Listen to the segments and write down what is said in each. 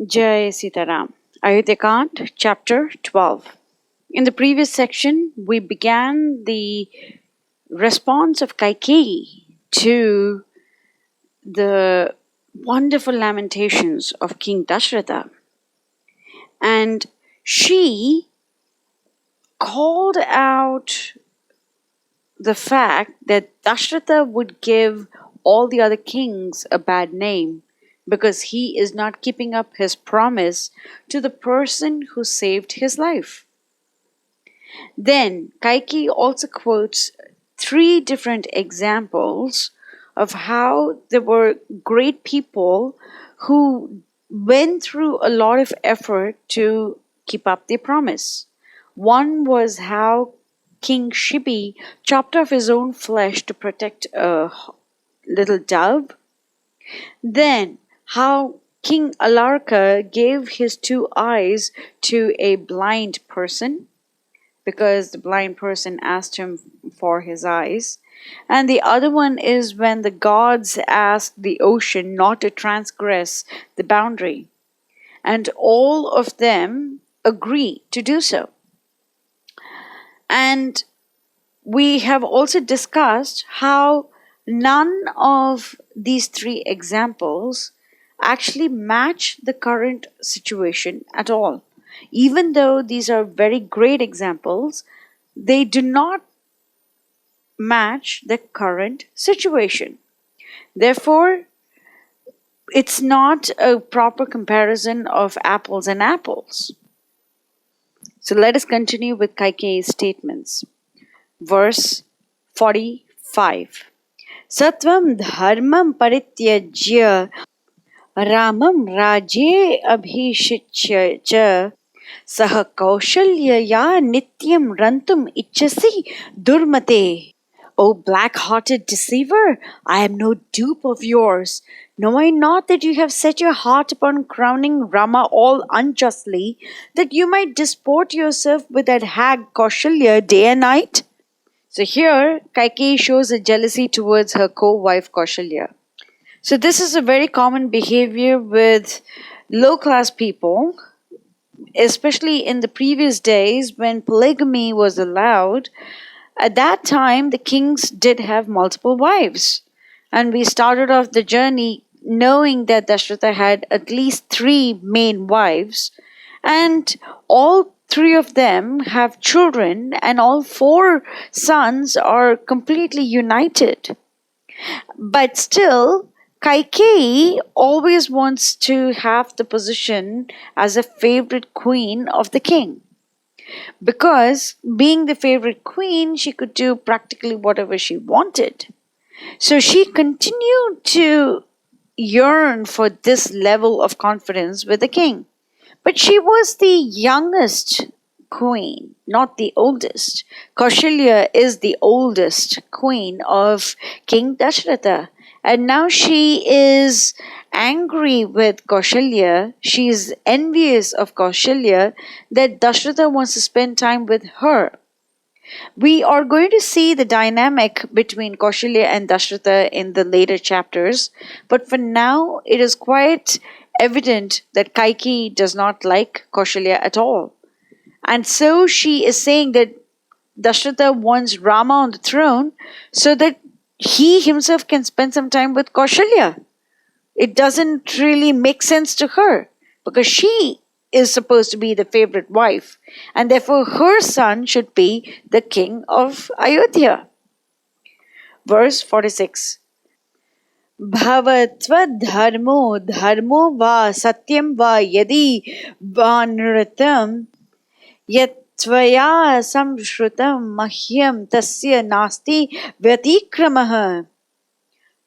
Jai Sitaram. Ayodhya Ch, chapter 12. In the previous section, we began the response of Kaikeyi to the wonderful lamentations of King Dasaratha. And she called out the fact that Dasaratha would give all the other kings a bad name because he is not keeping up his promise to the person who saved his life. Then Kaikeyi also quotes three different examples of how there were great people who went through a lot of effort to keep up their promise. One was how King Shibi chopped off his own flesh to protect a little dove. Then how King Alarka gave his two eyes to a blind person because the blind person asked him for his eyes. And the other one is when the gods asked the ocean not to transgress the boundary. And all of them agree to do so. And we have also discussed how none of these three examples actually match the current situation at all. Even though these are very great examples, they do not match the current situation. Therefore, it's not a proper comparison of apples and apples. So let us continue with Kaikeyi's statements. Verse 45. Satvam dharmam parityajya Ramam raje abhishicya cha Saha Kaushalya nityam rantum ichasi durmate. O black-hearted deceiver, I am no dupe of yours. Know I not that you have set your heart upon crowning Rama all unjustly, that you might disport yourself with that hag Kaushalya day and night? So here, Kaikeyi shows a jealousy towards her co-wife Kaushalya. So this is a very common behavior with low-class people, especially in the previous days when polygamy was allowed. At that time, the kings did have multiple wives. And we started off the journey knowing that Dasaratha had at least 3 main wives. And all 3 of them have children, and all 4 sons are completely united. But still, Kaikeyi always wants to have the position as a favorite queen of the king. Because being the favorite queen, she could do practically whatever she wanted. So she continued to yearn for this level of confidence with the king. But she was the youngest queen, not the oldest. Kaushalya is the oldest queen of King Dasaratha. And now she is angry with Kaushalya. She is envious of Kaushalya that Dasaratha wants to spend time with her. We are going to see the dynamic between Kaushalya and Dasaratha in the later chapters. But for now, it is quite evident that Kaikeyi does not like Kaushalya at all. And so she is saying that Dasaratha wants Rama on the throne so that he himself can spend some time with Kaushalya. It doesn't really make sense to her because she is supposed to be the favorite wife, and therefore her son should be the king of Ayodhya. Verse 46. Bhavatva dharmo va satyam va yadi vanratam yat tvaya samshrutam mahyam tasya nasti vyatikramaha.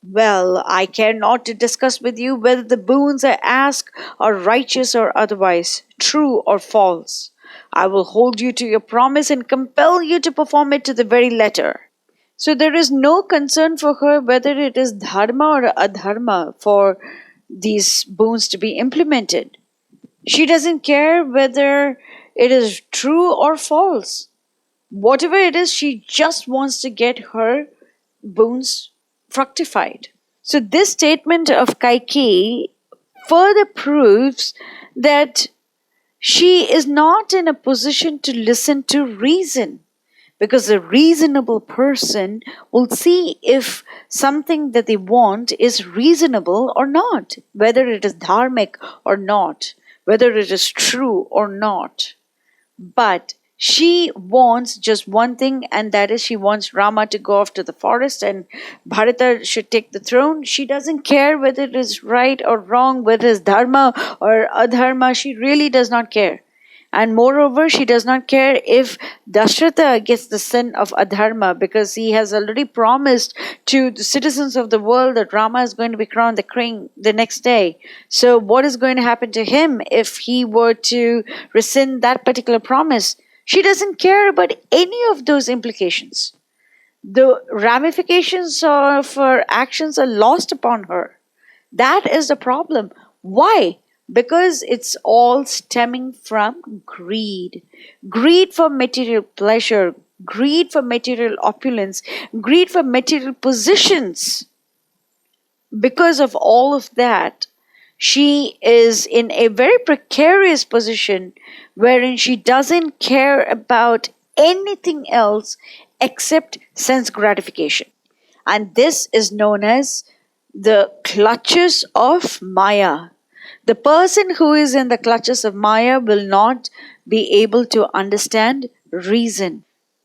Well, I care not to discuss with you whether the boons I ask are righteous or otherwise, true or false. I will hold you to your promise and compel you to perform it to the very letter. So there is no concern for her whether it is dharma or adharma for these boons to be implemented. She doesn't care whether it is true or false. Whatever it is, she just wants to get her boons fructified. So this statement of Kaikeyi further proves that she is not in a position to listen to reason, because a reasonable person will see if something that they want is reasonable or not, whether it is dharmic or not, whether it is true or not. But she wants just one thing, and that is she wants Rama to go off to the forest and Bharata should take the throne. She doesn't care whether it is right or wrong, whether it is dharma or adharma. She really does not care. And moreover, she does not care if Dasaratha gets the sin of adharma, because he has already promised to the citizens of the world that Rama is going to be crowned the king the next day. So what is going to happen to him if he were to rescind that particular promise? She doesn't care about any of those implications. The ramifications of her actions are lost upon her. That is the problem. Why? Because it's all stemming from greed. Greed for material pleasure, greed for material opulence, greed for material positions. Because of all of that, she is in a very precarious position wherein she doesn't care about anything else except sense gratification. And this is known as the clutches of Maya. The person who is in the clutches of Maya will not be able to understand reason.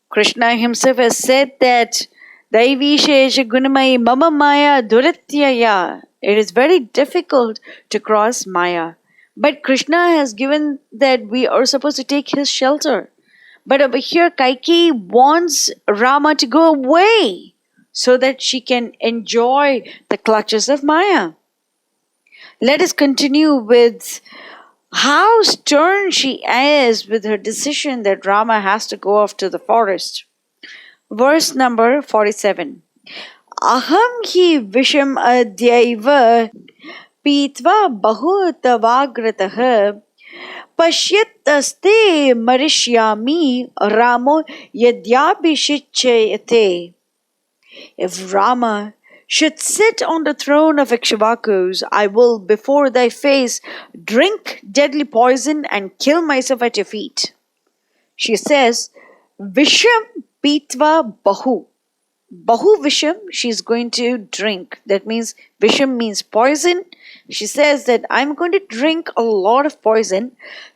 Krishna himself has said that Daivi Shesha Gunamai Mama Maya Duratyaya. It is very difficult to cross Maya. But Krishna has given that we are supposed to take his shelter. But over here, Kaikeyi wants Rama to go away so that she can enjoy the clutches of Maya. Let us continue with how stern she is with her decision that Rama has to go off to the forest. Verse number 47. Aham hi visham adyaiva pitva bahu tavagratah pashyataste marishyami ramo yadyabhishichayate. If Rama should sit on the throne of Ikshvakus, I will before thy face drink deadly poison and kill myself at your feet. She says, Visham pitva bahu. Bahu Visham, she's going to drink. That means Visham means poison. She says that I'm going to drink a lot of poison.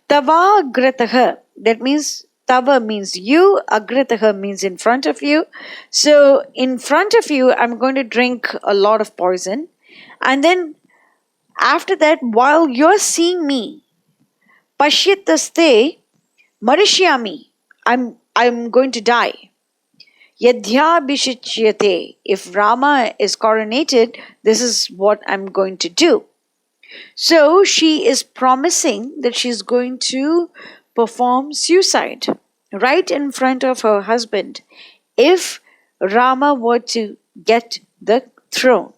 Tava grataha. That means Tava means you, agrataha means in front of you. So in front of you, I'm going to drink a lot of poison. And then after that, while you're seeing me, pashyataste marishyami, I'm going to die. Yadhya bishichyate. If Rama is coronated, this is what I'm going to do. So she is promising that she's going to perform suicide right in front of her husband if Rama were to get the throne.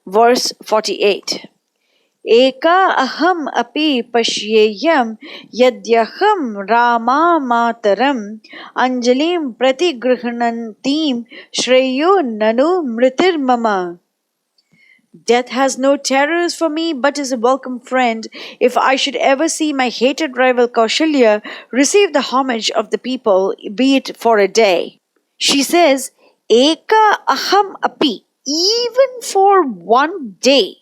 Verse 48. Eka aham api pashyeyam yadyaham Rama mataram anjalim pratigrihanantim shreyo nanu mritir mama. Death has no terrors for me, but is a welcome friend. If I should ever see my hated rival Kaushalya receive the homage of the people, be it for a day. She says, Eka aham api, even for one day.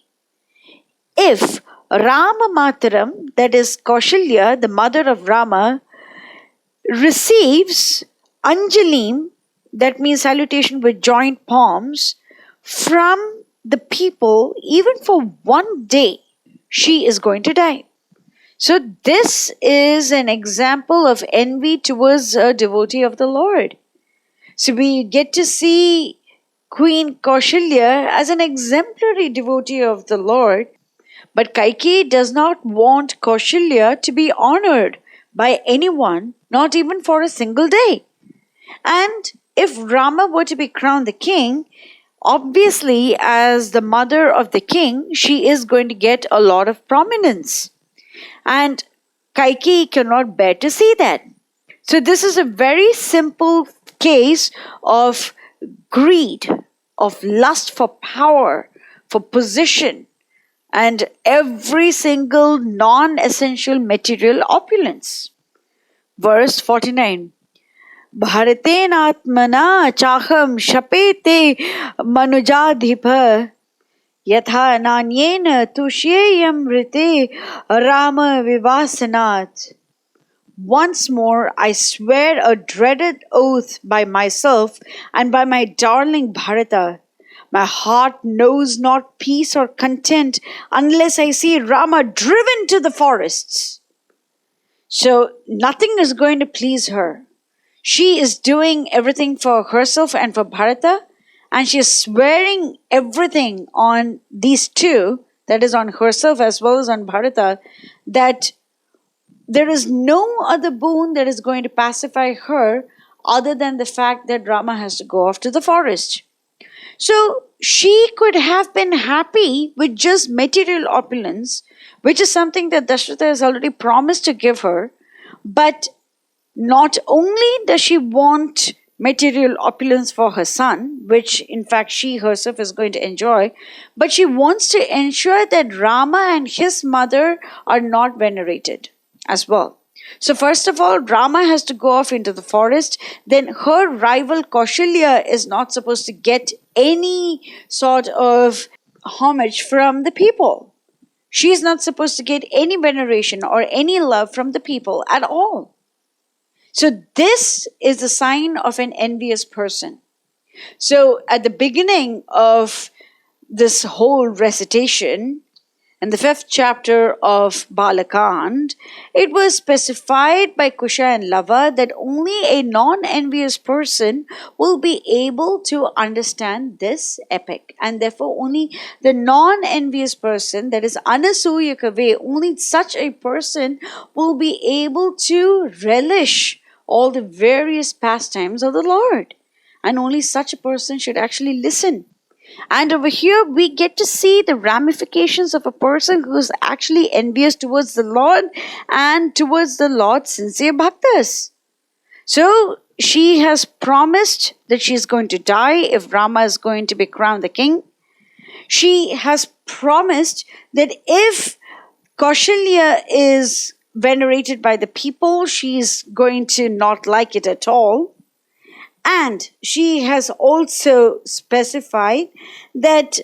If Rama Mataram, that is Kaushalya, the mother of Rama, receives Anjalim, that means salutation with joint palms, from the people, even for one day, she is going to die. So this is an example of envy towards a devotee of the Lord. So we get to see Queen Kaushalya as an exemplary devotee of the Lord. But Kaikeyi does not want Kaushalya to be honored by anyone, not even for a single day. And if Rama were to be crowned the king, obviously, as the mother of the king, she is going to get a lot of prominence. And Kaikeyi cannot bear to see that. So this is a very simple case of greed, of lust for power, for position, and every single non-essential material opulence. Verse 49. Bharatenatmana chaham shapete manujadhipa yatha nanyena tushyayam rite Rama vivasanat. Once more I swear a dreaded oath by myself and by my darling Bharata. My heart knows not peace or content unless I see Rama driven to the forests. So nothing is going to please her. She is doing everything for herself and for Bharata, and she is swearing everything on these two, that is on herself as well as on Bharata, that there is no other boon that is going to pacify her other than the fact that Rama has to go off to the forest. So she could have been happy with just material opulence, which is something that Dasaratha has already promised to give her. But not only does she want material opulence for her son, which in fact she herself is going to enjoy, but she wants to ensure that Rama and his mother are not venerated as well. So first of all, Rama has to go off into the forest. Then her rival Kaushalya is not supposed to get any sort of homage from the people. She is not supposed to get any veneration or any love from the people at all. So this is a sign of an envious person. So at the beginning of this whole recitation, in the 5th chapter of Balakand, it was specified by Kusha and Lava that only a non-envious person will be able to understand this epic. And therefore only the non-envious person, that is Anasuya Kave, only such a person will be able to relish all the various pastimes of the Lord. And only such a person should actually listen. And over here, we get to see the ramifications of a person who is actually envious towards the Lord and towards the Lord's sincere bhaktas. So, she has promised that she is going to die if Rama is going to be crowned the king. She has promised that if Kaushalya is venerated by the people, she is going to not like it at all. And she has also specified that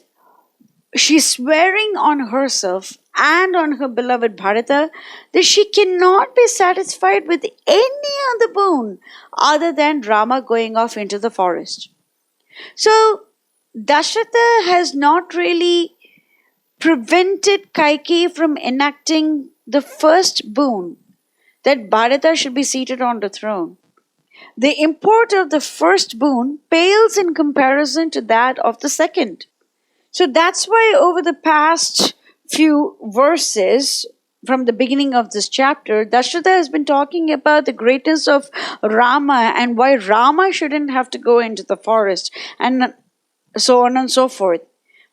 she's swearing on herself and on her beloved Bharata that she cannot be satisfied with any other boon other than Rama going off into the forest. So Dasaratha has not really prevented Kaikeyi from enacting the first boon, that Bharata should be seated on the throne. The import of the first boon pales in comparison to that of the second. So that's why over the past few verses from the beginning of this chapter, Dasaratha has been talking about the greatness of Rama and why Rama shouldn't have to go into the forest and so on and so forth.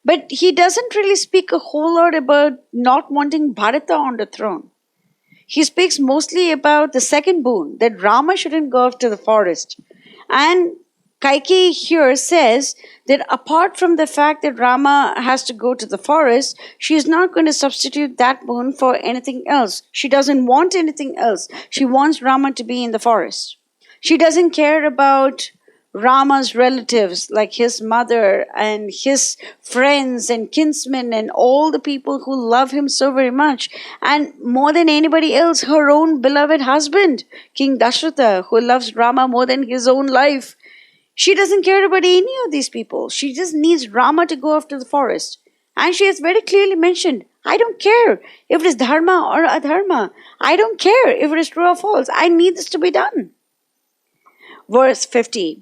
But he doesn't really speak a whole lot about not wanting Bharata on the throne. He speaks mostly about the second boon, that Rama shouldn't go off to the forest. And Kaikeyi here says that apart from the fact that Rama has to go to the forest, she is not going to substitute that boon for anything else. She doesn't want anything else. She wants Rama to be in the forest. She doesn't care about Rama's relatives, like his mother and his friends and kinsmen and all the people who love him so very much. And more than anybody else, her own beloved husband, King Dasaratha, who loves Rama more than his own life. She doesn't care about any of these people. She just needs Rama to go off to the forest. And she has very clearly mentioned, I don't care if it is dharma or adharma. I don't care if it is true or false. I need this to be done. Verse 50.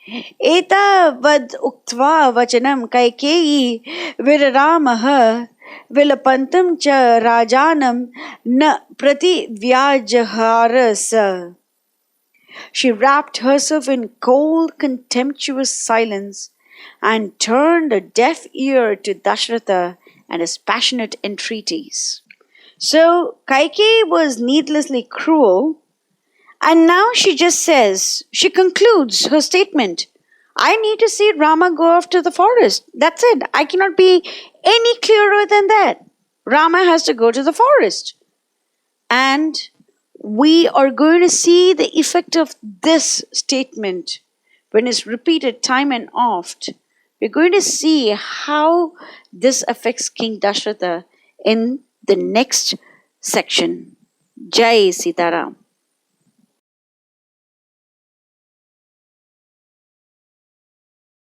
एतावद् उक्त्वा वचनं कैकेयी विररामः विलपन्तं च राजानं न प्रतिव्याजहार स. She wrapped herself in cold, contemptuous silence and turned a deaf ear to Dasaratha and his passionate entreaties. So Kaikeyi was needlessly cruel. And now she just says, she concludes her statement. I need to see Rama go off to the forest. That's it. I cannot be any clearer than that. Rama has to go to the forest. And we are going to see the effect of this statement when it's repeated time and oft. We're going to see how this affects King Dasaratha in the next section. Jai Sitaram.